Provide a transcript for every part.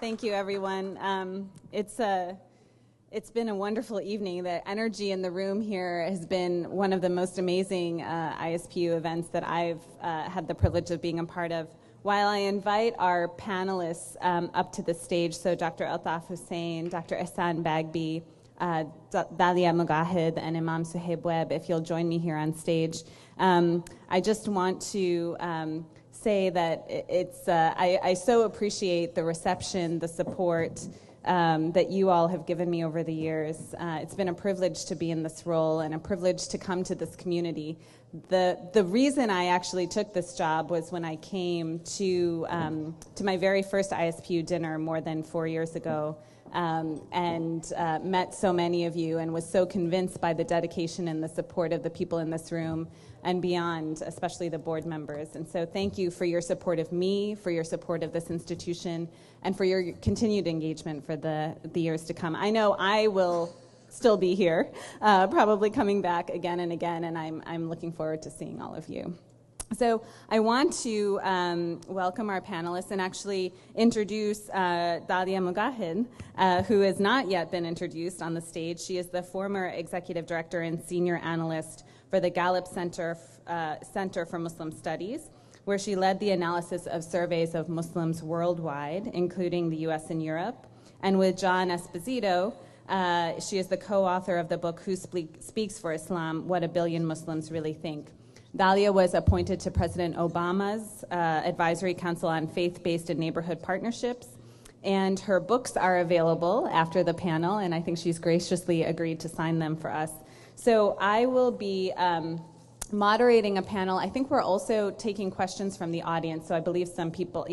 Thank you, everyone. It's been a wonderful evening. The energy in the room here has been one of the most amazing ISPU events that I've had the privilege of being a part of. While I invite our panelists up to the stage, so Dr. Altaf Husain, Dr. Ihsan Bagby, Dalia Mogahed, and Imam Suhaib Webb, if you'll join me here on stage. I just want to say that I so appreciate the reception, the support that you all have given me over the years. It's been a privilege to be in this role and a privilege to come to this community. The reason I actually took this job was when I came to my very first ISPU dinner more than 4 years ago, and met so many of you and was so convinced by the dedication and the support of the people in this room and beyond, especially the board members. And so thank you for your support of me, for your support of this institution, and for your continued engagement for the years to come. I know I will still be here, probably coming back again and again, and I'm looking forward to seeing all of you. So I want to welcome our panelists and actually introduce Dalia Mogahed, who has not yet been introduced on the stage. She is the former executive director and senior analyst for the Gallup Center for Muslim Studies, where she led the analysis of surveys of Muslims worldwide, including the US and Europe. And with John Esposito, she is the co-author of the book Who Speaks for Islam? What a Billion Muslims Really Think. Dalia was appointed to President Obama's Advisory Council on Faith-Based and Neighborhood Partnerships, and her books are available after the panel, and I think she's graciously agreed to sign them for us. So I will be moderating a panel. I think we're also taking questions from the audience, so I believe some people,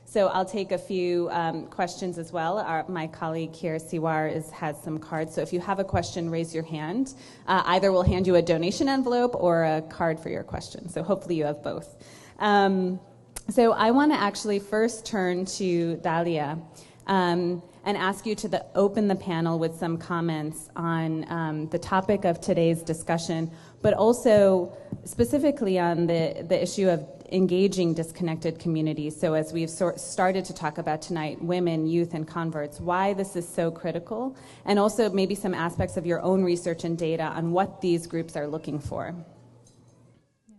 So I'll take a few questions as well. My colleague here, Siwar, has some cards. So if you have a question, raise your hand. Either we'll hand you a donation envelope or a card for your question. So hopefully you have both. So I want to actually first turn to Dalia and ask you to open the panel with some comments on the topic of today's discussion, but also specifically on the issue of engaging disconnected communities. So as we've started to talk about tonight, women, youth, and converts, why this is so critical, and also maybe some aspects of your own research and data on what these groups are looking for. Yeah.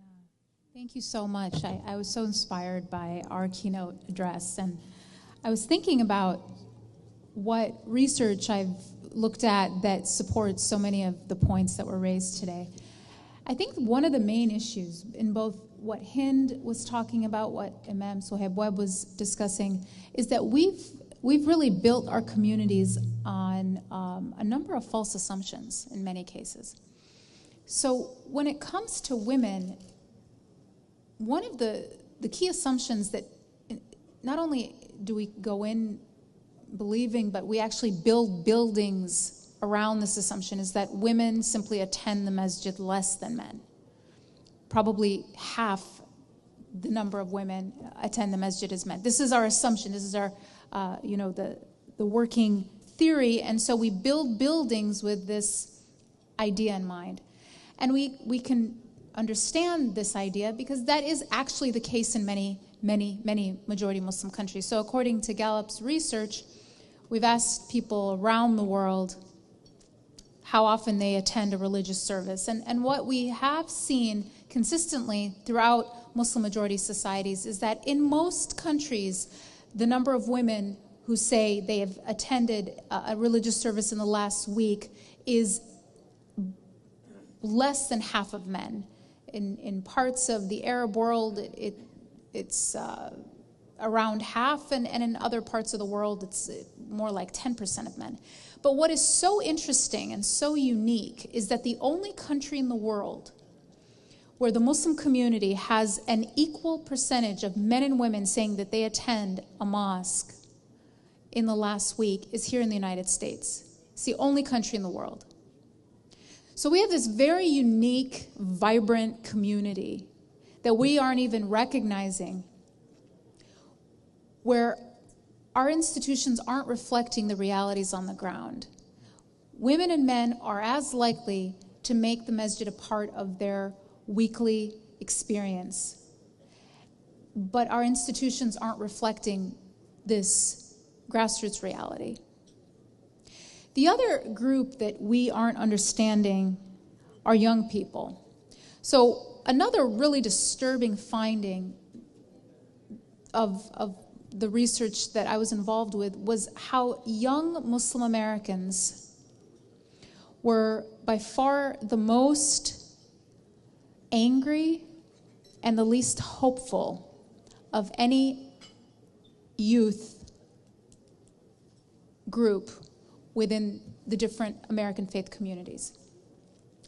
Thank you so much. I was so inspired by our keynote address, and I was thinking about what research I've looked at that supports so many of the points that were raised today. I think one of the main issues in both what Hind was talking about, what Imam Suhaib Webb was discussing, is that we've really built our communities on a number of false assumptions in many cases. So when it comes to women, one of the key assumptions that not only do we go in believing, but we actually build buildings around this assumption, is that women simply attend the masjid less than men. Probably half the number of women attend the masjid as men. This is our assumption. This is our, the working theory. And so we build buildings with this idea in mind. And we can understand this idea because that is actually the case in many, many, many majority Muslim countries. So according to Gallup's research, we've asked people around the world how often they attend a religious service. And what we have seen consistently throughout Muslim majority societies is that in most countries, the number of women who say they have attended a religious service in the last week is less than half of men. In parts of the Arab world, it's around half, and in other parts of the world, it's more like 10% of men. But what is so interesting and so unique is that the only country in the world where the Muslim community has an equal percentage of men and women saying that they attend a mosque in the last week is here in the United States. It's the only country in the world. So we have this very unique, vibrant community that we aren't even recognizing, where our institutions aren't reflecting the realities on the ground. Women and men are as likely to make the masjid a part of their weekly experience. But our institutions aren't reflecting this grassroots reality. The other group that we aren't understanding are young people. So another really disturbing finding of the research that I was involved with was how young Muslim Americans were by far the most angry and the least hopeful of any youth group within the different American faith communities.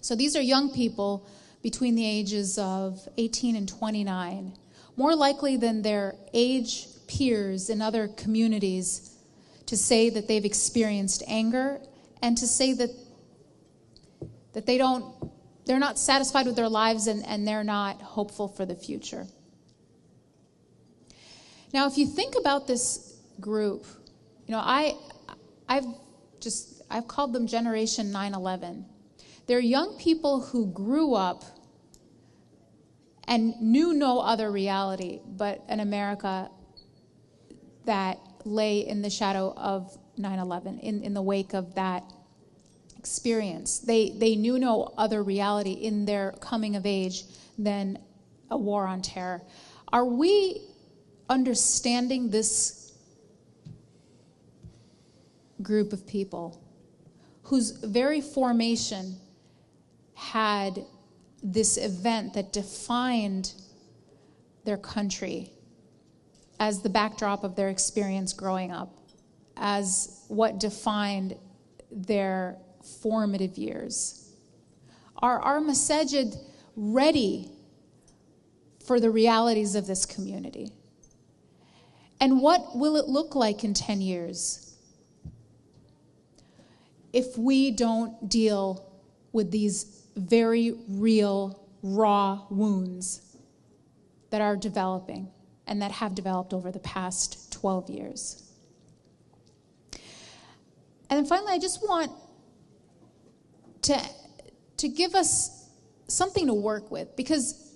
So these are young people between the ages of 18 and 29, more likely than their age peers in other communities to say that they've experienced anger and to say that they're not satisfied with their lives and they're not hopeful for the future. Now, if you think about this group, I've called them Generation 9/11. They're young people who grew up and knew no other reality but an America that lay in the shadow of 9/11, in the wake of that experience. They knew no other reality in their coming of age than a war on terror. Are we understanding this group of people whose very formation had this event that defined their country as the backdrop of their experience growing up, as what defined their formative years? Are our masajid ready for the realities of this community? And what will it look like in 10 years if we don't deal with these very real, raw wounds that are developing and that have developed over the past 12 years? And then finally, I just want to give us something to work with, because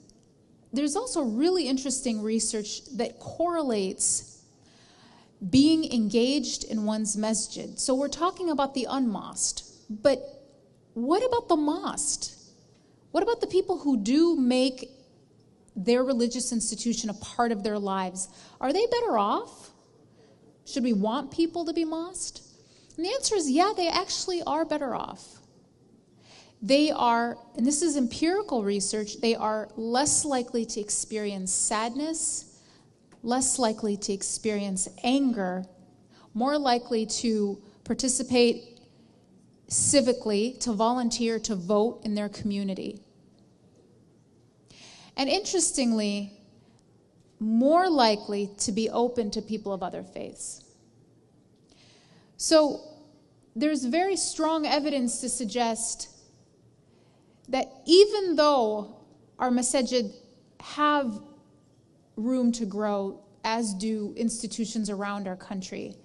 there's also really interesting research that correlates being engaged in one's masjid. So we're talking about the unmosqued, but what about the mosqued? What about the people who do make their religious institution a part of their lives? Are they better off? Should we want people to be mosqued? And the answer is yeah, they actually are better off. They are, and this is empirical research, they are less likely to experience sadness, less likely to experience anger, more likely to participate civically, to volunteer, to vote in their community. And interestingly, more likely to be open to people of other faiths. So there's very strong evidence to suggest that even though our masajid have room to grow, as do institutions around our country,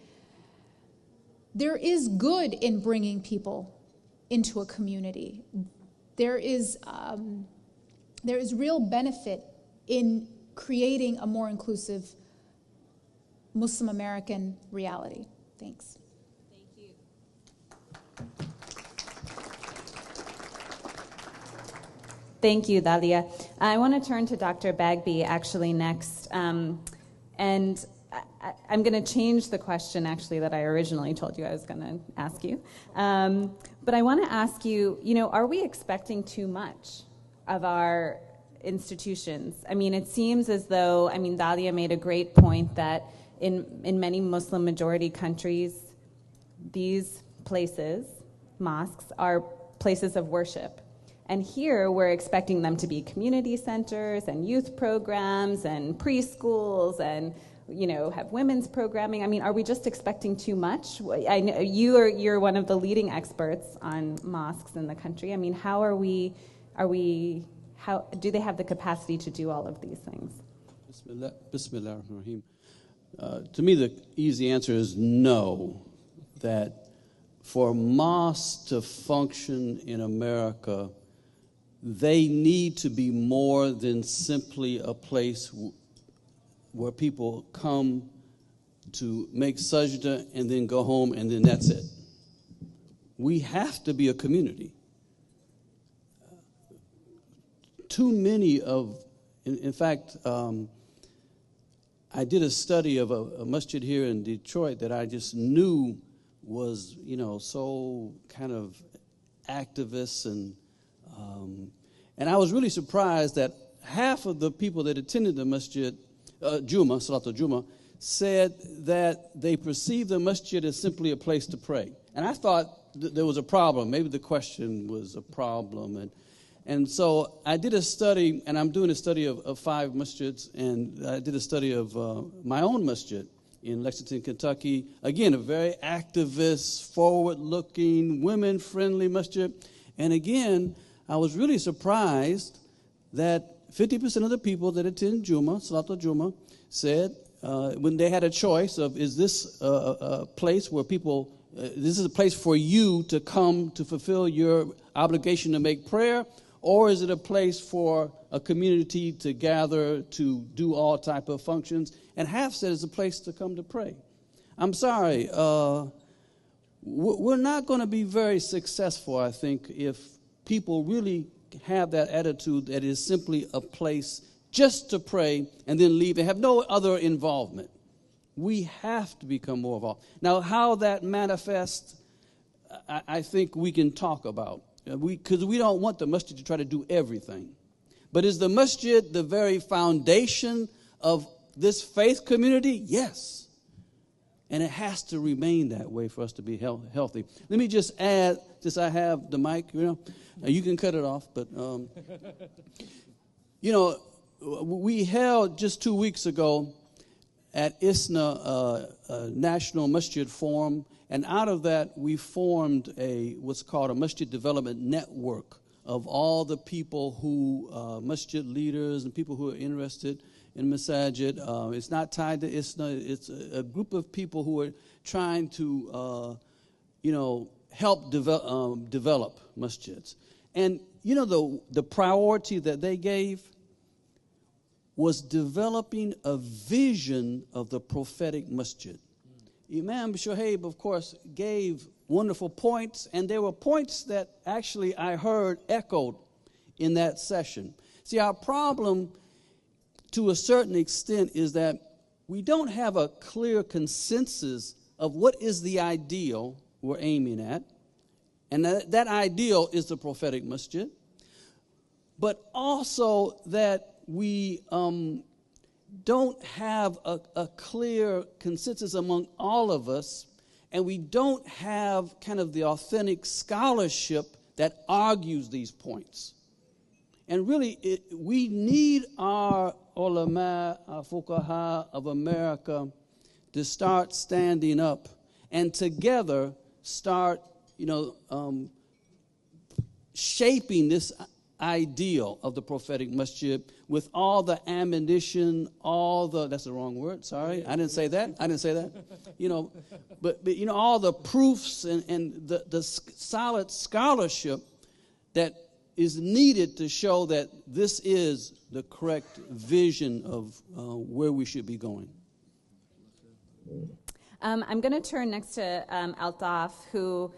there is good in bringing people into a community. There is real benefit in creating a more inclusive Muslim American reality. Thanks. Thank you. Thank you, Dalia. I want to turn to Dr. Bagby actually next. And I'm going to change the question actually that I originally told you I was going to ask you. But I want to ask you, are we expecting too much of our institutions? I mean, it seems as though, Dalia made a great point that in many Muslim majority countries, these places, mosques, are places of worship. And here we're expecting them to be community centers and youth programs and preschools and, have women's programming. Are we just expecting too much? I know you're one of the leading experts on mosques in the country. How do they have the capacity to do all of these things? Bismillah ar-Rahim. To me, the easy answer is no, that for mosques to function in America, they need to be more than simply a place where people come to make sajda and then go home and then that's it. We have to be a community. Too many of, in fact, I did a study of a masjid here in Detroit that I just knew was, so kind of activist, and I was really surprised that half of the people that attended the masjid, Salat al-Juma, said that they perceived the masjid as simply a place to pray. And I thought there was a problem. Maybe the question was a problem. And so I did a study, and I'm doing a study of 5 masjids, and I did a study of my own masjid in Lexington, Kentucky. Again, a very activist, forward-looking, women-friendly masjid. And again, I was really surprised that 50% of the people that attend Juma, Salat al-Juma, said when they had a choice of, is this a place where people, this is a place for you to come to fulfill your obligation to make prayer, or is it a place for a community to gather to do all type of functions? And half said it's a place to come to pray. I'm sorry, we're not going to be very successful, I think, if people really have that attitude that is simply a place just to pray and then leave and have no other involvement. We have to become more involved. Now, how that manifests, I think we can talk about. Because we don't want the masjid to try to do everything. But is the masjid the very foundation of this faith community? Yes. And it has to remain that way for us to be healthy. Let me just add, since I have the mic, you can cut it off, but, we held just 2 weeks ago at ISNA a National Masjid Forum, and out of that we formed what's called a Masjid Development Network of all the people who, masjid leaders and people who are interested in masajid. It's not tied to ISNA. It's a group of people who are trying to, help develop masjids. And, the priority that they gave was developing a vision of the prophetic masjid. Imam Suhaib, of course, gave wonderful points, and there were points that actually I heard echoed in that session. See, our problem to a certain extent is that we don't have a clear consensus of what is the ideal we're aiming at, and that ideal is the prophetic masjid, but also that we don't have a clear consensus among all of us, and we don't have kind of the authentic scholarship that argues these points. And really, we need our ulama, our fuqaha of America to start standing up and together start, shaping this ideal of the prophetic masjid with all the ammunition, that's the wrong word, sorry, I didn't say that, but all the proofs and the solid scholarship that is needed to show that this is the correct vision of where we should be going. I'm going to turn next to Altaf, who,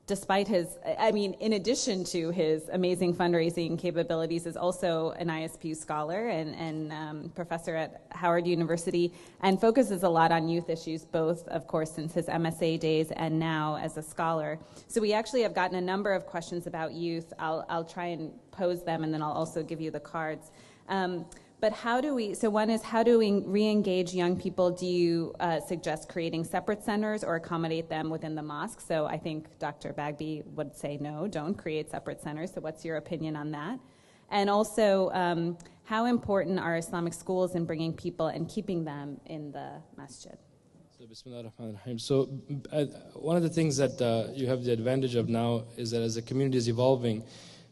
despite in addition to his amazing fundraising capabilities, is also an ISPU scholar and professor at Howard University, and focuses a lot on youth issues, both, of course, since his MSA days and now as a scholar. So we actually have gotten a number of questions about youth. I'll try and pose them, and then I'll also give you the cards. But one is, how do we re-engage young people? Do you suggest creating separate centers or accommodate them within the mosque? So I think Dr. Bagby would say no, don't create separate centers. So what's your opinion on that? And also, how important are Islamic schools in bringing people and keeping them in the masjid? So Bismillah ar-Rahman ar-Rahim. So one of the things that you have the advantage of now is that as the community is evolving,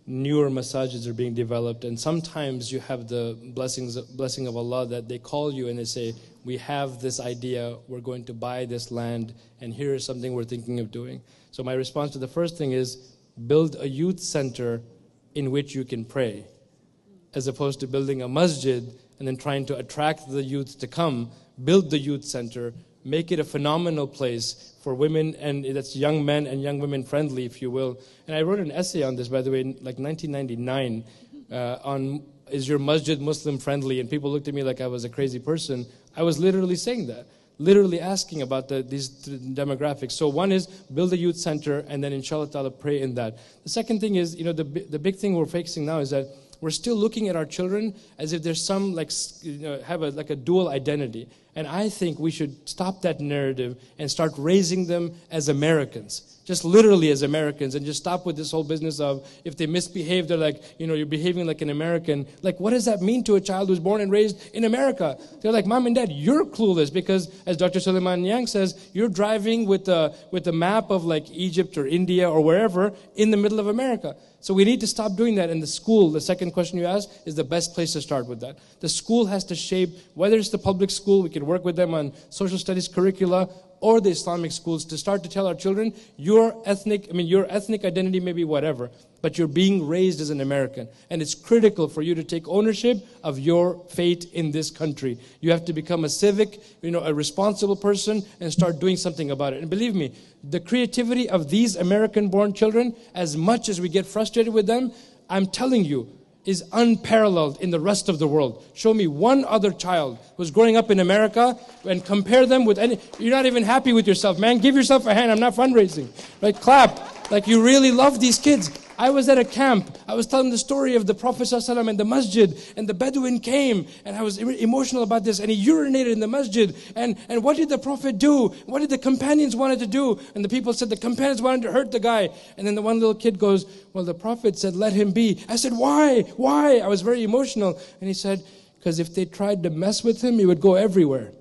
newer masajids are being developed, and sometimes you have the blessing of Allah that they call you and they say, we have this idea, we're going to buy this land, and here is something we're thinking of doing. So my response to the first thing is, build a youth center in which you can pray, as opposed to building a masjid and then trying to attract the youth to come. Build the youth center, make it a phenomenal place for women, and that's young men and young women friendly, if you will. And I wrote an essay on this, by the way, in like 1999, on is your masjid Muslim friendly? And people looked at me like I was a crazy person. I was literally saying that, literally asking about these demographics. So one is build a youth center, and then inshallah ta'ala pray in that. The second thing is, the big thing we're facing now is that we're still looking at our children as if there's some have a dual identity. And I think we should stop that narrative and start raising them as Americans. Just literally as Americans, and just stop with this whole business of if they misbehave, they're like, you're behaving like an American. Like, what does that mean to a child who's born and raised in America? They're like, Mom and Dad, you're clueless because, as Dr. Suleiman Yang says, you're driving with a map of like Egypt or India or wherever in the middle of America. So we need to stop doing that. And the school, the second question you asked, is the best place to start with that. The school has to shape, whether it's the public school, we can work with them on social studies curricula, or the Islamic schools, to start to tell our children, your ethnic identity may be whatever, but you're being raised as an American. And it's critical for you to take ownership of your fate in this country. You have to become a civic, a responsible person and start doing something about it. And believe me, the creativity of these American-born children, as much as we get frustrated with them, I'm telling you, is unparalleled in the rest of the world. Show me one other child who's growing up in America and compare them with any. You're not even happy with yourself, man. Give yourself a hand. I'm not fundraising. Right? Clap. Like you really love these kids. I was at a camp. I was telling the story of the Prophet ﷺ and the masjid, and the Bedouin came, and I was emotional about this, and he urinated in the masjid. And what did the Prophet do? What did the companions wanted to do? And the people said the companions wanted to hurt the guy. And then the one little kid goes, well, the Prophet said, let him be. I said, why? Why? I was very emotional. And he said, because if they tried to mess with him, he would go everywhere.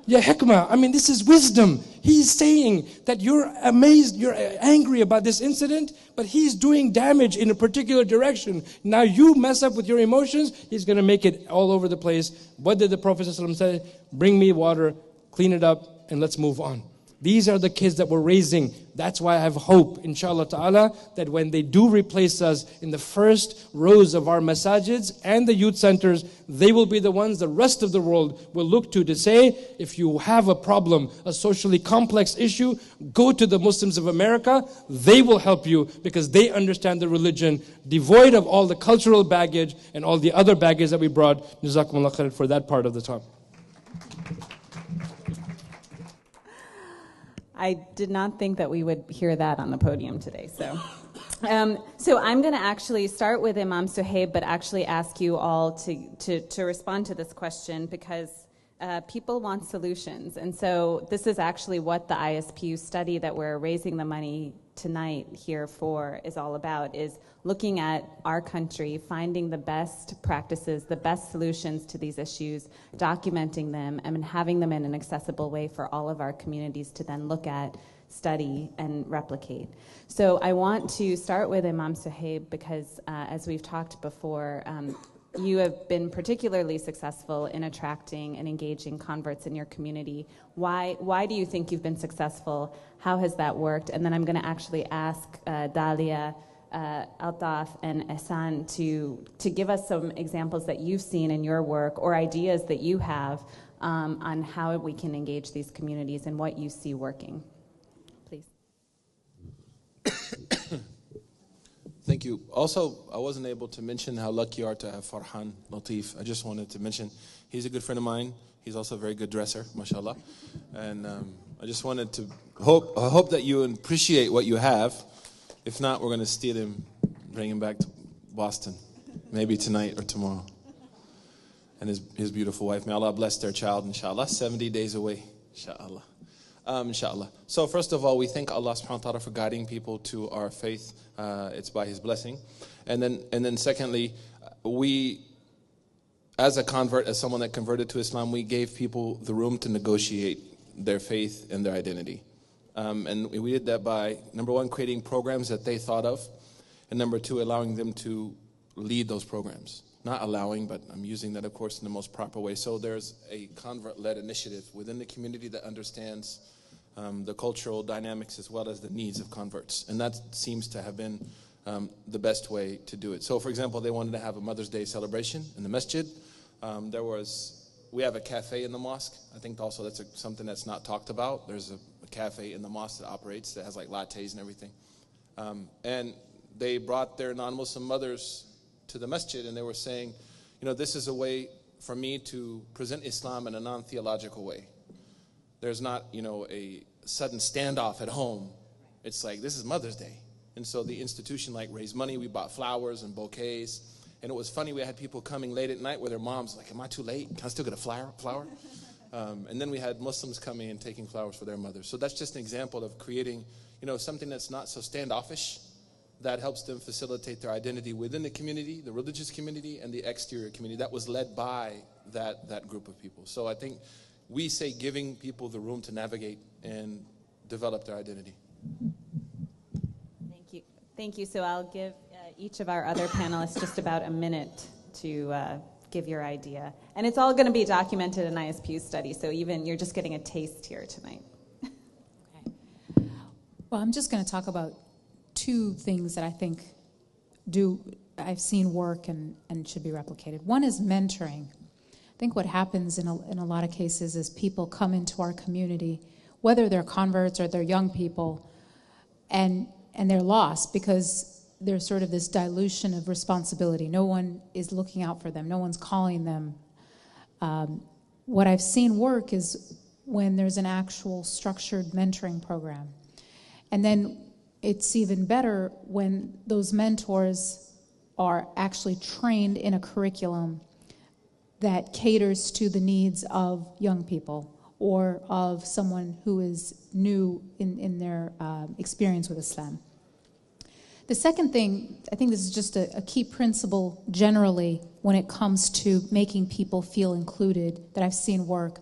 Yeah, hikmah. I mean, this is wisdom. He's saying that you're amazed, you're angry about this incident, but he's doing damage in a particular direction. Now you mess up with your emotions, he's going to make it all over the place. What did the Prophet ﷺ say? Bring me water, clean it up, and let's move on. These are the kids that we're raising. That's why I have hope, inshallah ta'ala, that when they do replace us in the first rows of our masajids and the youth centers, they will be the ones the rest of the world will look to say, if you have a problem, a socially complex issue, go to the Muslims of America. They will help you because they understand the religion, devoid of all the cultural baggage and all the other baggage that we brought. Jazakumullah khair for that part of the talk. I did not think that we would hear that on the podium today. So I'm going to actually start with Imam Suhaib, but actually ask you all to respond to this question because people want solutions. And so this is actually what the ISPU study that we're raising the money tonight here for is all about, is looking at our country, finding the best practices, the best solutions to these issues, documenting them, and having them in an accessible way for all of our communities to then look at, study, and replicate. So I want to start with Imam Suhaib because as we've talked before, you have been particularly successful in attracting and engaging converts in your community. Why do you think you've been successful? How has that worked? And then I'm going to actually ask Dalia, Altaf, and Ihsan to give us some examples that you've seen in your work or ideas that you have on how we can engage these communities and what you see working. Please. Thank you. Also, I wasn't able to mention how lucky you are to have Farhan Latif. I just wanted to mention he's a good friend of mine. He's also a very good dresser, mashallah. And I just wanted to hope that you appreciate what you have. If not, we're going to steal him, bring him back to Boston, maybe tonight or tomorrow. And his beautiful wife. May Allah bless their child, inshallah. 70 days away, inshallah. Inshallah. So first of all, we thank Allah subhanahu wa ta'ala for guiding people to our faith. It's by His blessing. And then secondly, we, as a convert, as someone that converted to Islam, we gave people the room to negotiate their faith and their identity. And we did that by, number one, creating programs that they thought of, and number two, allowing them to lead those programs. Not allowing, but I'm using that, of course, in the most proper way. So there's a convert-led initiative within the community that understands the cultural dynamics as well as the needs of converts. And that seems to have been the best way to do it. So, for example, they wanted to have a Mother's Day celebration in the masjid. There was we have a cafe in the mosque. I think also that's something that's not talked about. There's a cafe in the mosque that operates that has like lattes and everything. And they brought their non-Muslim mothers to the masjid, and they were saying, this is a way for me to present Islam in a non-theological way. There's not, a sudden standoff at home. It's like, this is Mother's Day. And so the institution raised money. We bought flowers and bouquets. And it was funny, we had people coming late at night with their moms like, am I too late? Can I still get a flower? And then we had Muslims coming and taking flowers for their mothers. So that's just an example of creating, something that's not so standoffish, that helps them facilitate their identity within the community, the religious community, and the exterior community. That was led by that group of people. So I think we say giving people the room to navigate and develop their identity. Thank you. Thank you. So I'll give each of our other panelists just about a minute to give your idea. And it's all going to be documented in ISPU study, so even you're just getting a taste here tonight. Okay. Well, I'm just going to talk about two things that I think I've seen work and should be replicated. One is mentoring. I think what happens in a lot of cases is people come into our community, whether they're converts or they're young people, and they're lost because there's sort of this dilution of responsibility. No one is looking out for them. No one's calling them. What I've seen work is when there's an actual structured mentoring program. And then it's even better when those mentors are actually trained in a curriculum that caters to the needs of young people or of someone who is new in their experience with Islam. The second thing, I think this is just a key principle generally when it comes to making people feel included that I've seen work,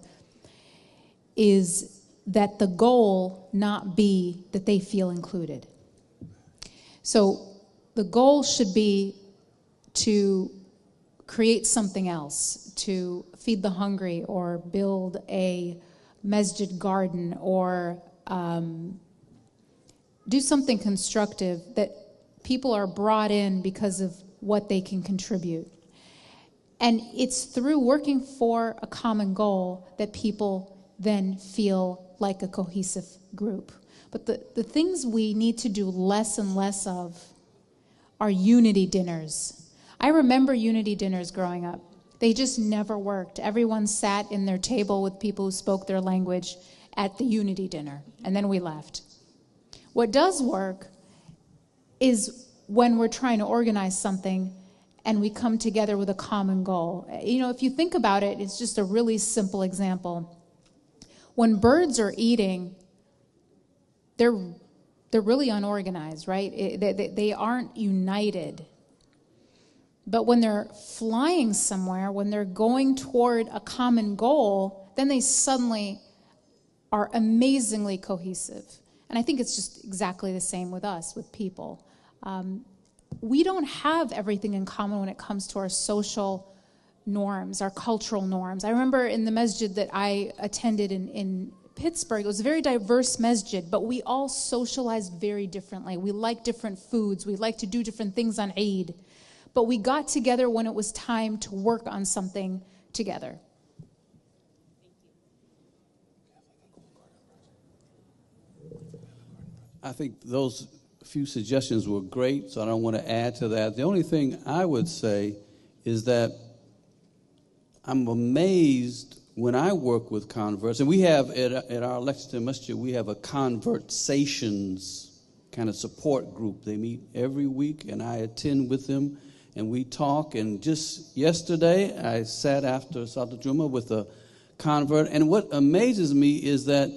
is that the goal not be that they feel included. So the goal should be to create something else, to feed the hungry or build a masjid garden or do something constructive that people are brought in because of what they can contribute. And it's through working for a common goal that people then feel like a cohesive group. But the things we need to do less and less of are unity dinners. I remember unity dinners growing up. They just never worked. Everyone sat in their table with people who spoke their language at the unity dinner, and then we left. What does work is when we're trying to organize something and we come together with a common goal. If you think about it, it's just a really simple example. When birds are eating, they're really unorganized, right? They aren't united. But when they're flying somewhere, when they're going toward a common goal, then they suddenly are amazingly cohesive. And I think it's just exactly the same with us, with people. We don't have everything in common when it comes to our social norms, our cultural norms. I remember in the masjid that I attended in Pittsburgh, it was a very diverse masjid, but we all socialized very differently. We like different foods. We like to do different things on Eid. But we got together when it was time to work on something together. I think those few suggestions were great, so I don't want to add to that. The only thing I would say is that I'm amazed when I work with converts, and we have at our Lexington Masjid, we have a conversations kind of support group. They meet every week, and I attend with them, and we talk. And just yesterday, I sat after Salat Juma with a convert, and what amazes me is that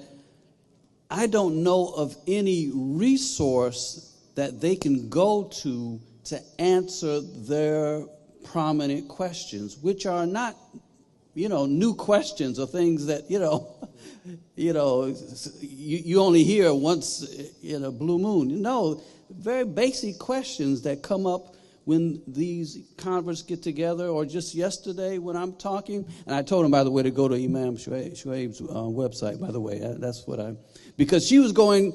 I don't know of any resource that they can go to answer their prominent questions, which are not, new questions or things that, you only hear once in a blue moon. No, very basic questions that come up when these converts get together, or just yesterday when I'm talking. And I told him, by the way, to go to Imam Suhaib's website, by the way. That's what because she was going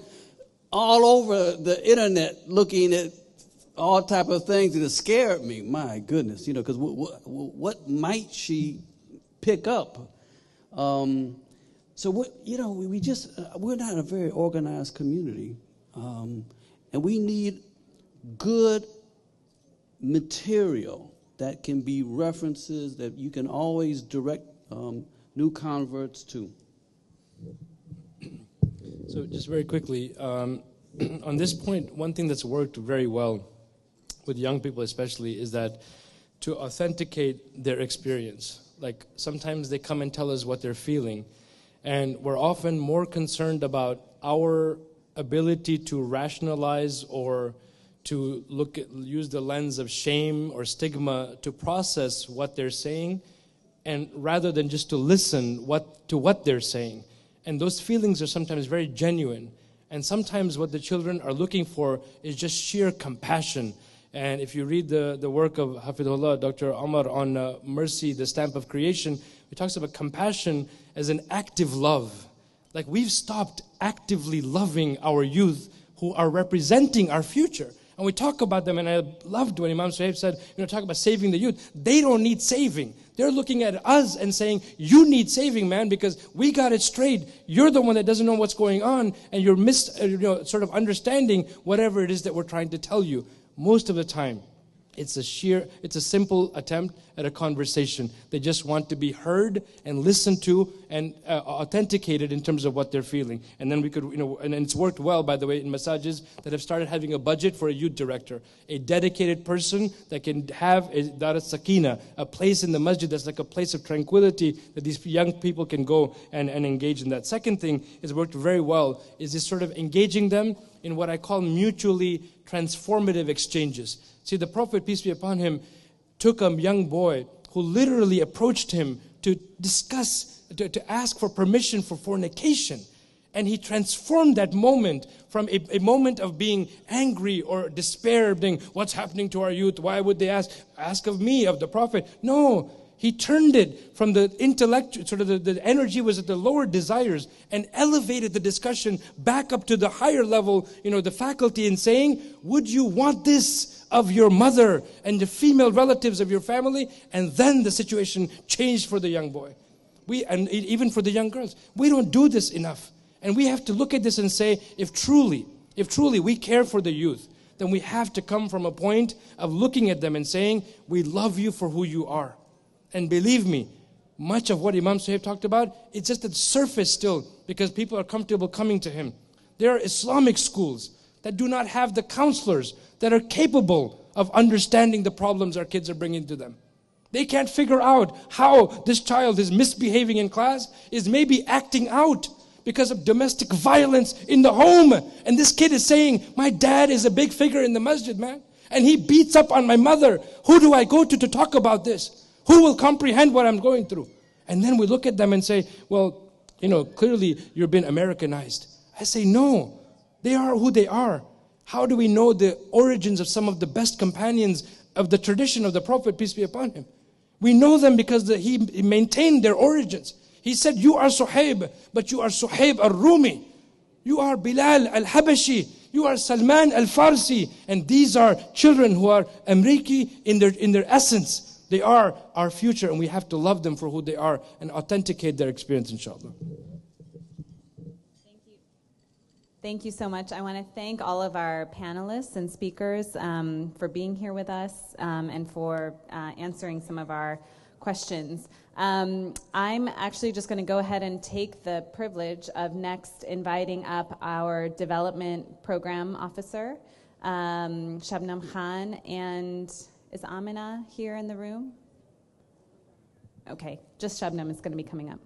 all over the internet looking at all type of things, and it scared me. My goodness, because what might she pick up. So we're not a very organized community, and we need good material that can be references that you can always direct new converts to. So just very quickly, on this point, one thing that's worked very well with young people especially is that to authenticate their experience. Like sometimes they come and tell us what they're feeling, and we're often more concerned about our ability to rationalize or to use the lens of shame or stigma to process what they're saying, and rather than just to listen to what they're saying. And those feelings are sometimes very genuine. And sometimes what the children are looking for is just sheer compassion. And if you read the work of Hafidullah, Dr. Omar, on mercy, the stamp of creation, he talks about compassion as an active love. Like we've stopped actively loving our youth who are representing our future. And we talk about them, and I loved when Imam Suhaib said, talk about saving the youth. They don't need saving. They're looking at us and saying, you need saving, man, because we got it straight. You're the one that doesn't know what's going on, and you're sort of understanding whatever it is that we're trying to tell you. Most of the time, it's a simple attempt at a conversation. They just want to be heard and listened to and authenticated in terms of what they're feeling. And then we could, and it's worked well, by the way, in massages that have started having a budget for a youth director, a dedicated person that can have a Dar Sakina, a place in the masjid that's like a place of tranquility that these young people can go and engage in that. Second thing is worked very well is this sort of engaging them in what I call mutually transformative exchanges. See, the Prophet, peace be upon him, took a young boy who literally approached him to discuss, to ask for permission for fornication. And he transformed that moment from a moment of being angry or despair, being, what's happening to our youth? Why would they ask of me, of the Prophet? No, he turned it from the intellect, sort of the energy was at the lower desires, and elevated the discussion back up to the higher level, the faculty, in saying, would you want this of your mother and the female relatives of your family? And then the situation changed for the young boy. And even for the young girls. We don't do this enough. And we have to look at this and say, if truly we care for the youth, then we have to come from a point of looking at them and saying, we love you for who you are. And believe me, much of what Imam Suhaib talked about, it's just at the surface still, because people are comfortable coming to him. There are Islamic schools that do not have the counselors that are capable of understanding the problems our kids are bringing to them. They can't figure out how this child is misbehaving in class, is maybe acting out because of domestic violence in the home. And this kid is saying, my dad is a big figure in the masjid, man. And he beats up on my mother. Who do I go to talk about this? Who will comprehend what I'm going through? And then we look at them and say, well, clearly you've been Americanized. I say, no, they are who they are. How do we know the origins of some of the best companions of the tradition of the Prophet, peace be upon him? We know them because he maintained their origins. He said, you are Suhaib, but you are Suhaib al-Rumi. You are Bilal al-Habashi. You are Salman al-Farsi. And these are children who are Amriki in their essence. They are our future, and we have to love them for who they are and authenticate their experience, inshallah. Thank you so much. I want to thank all of our panelists and speakers for being here with us and for answering some of our questions. I'm actually just going to go ahead and take the privilege of next inviting up our development program officer, Shabnam Khan, and is Amina here in the room? Okay, just Shabnam is going to be coming up.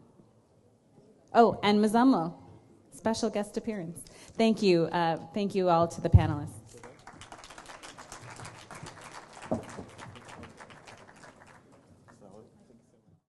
Oh, and Muzammil, special guest appearance. Thank you all to the panelists.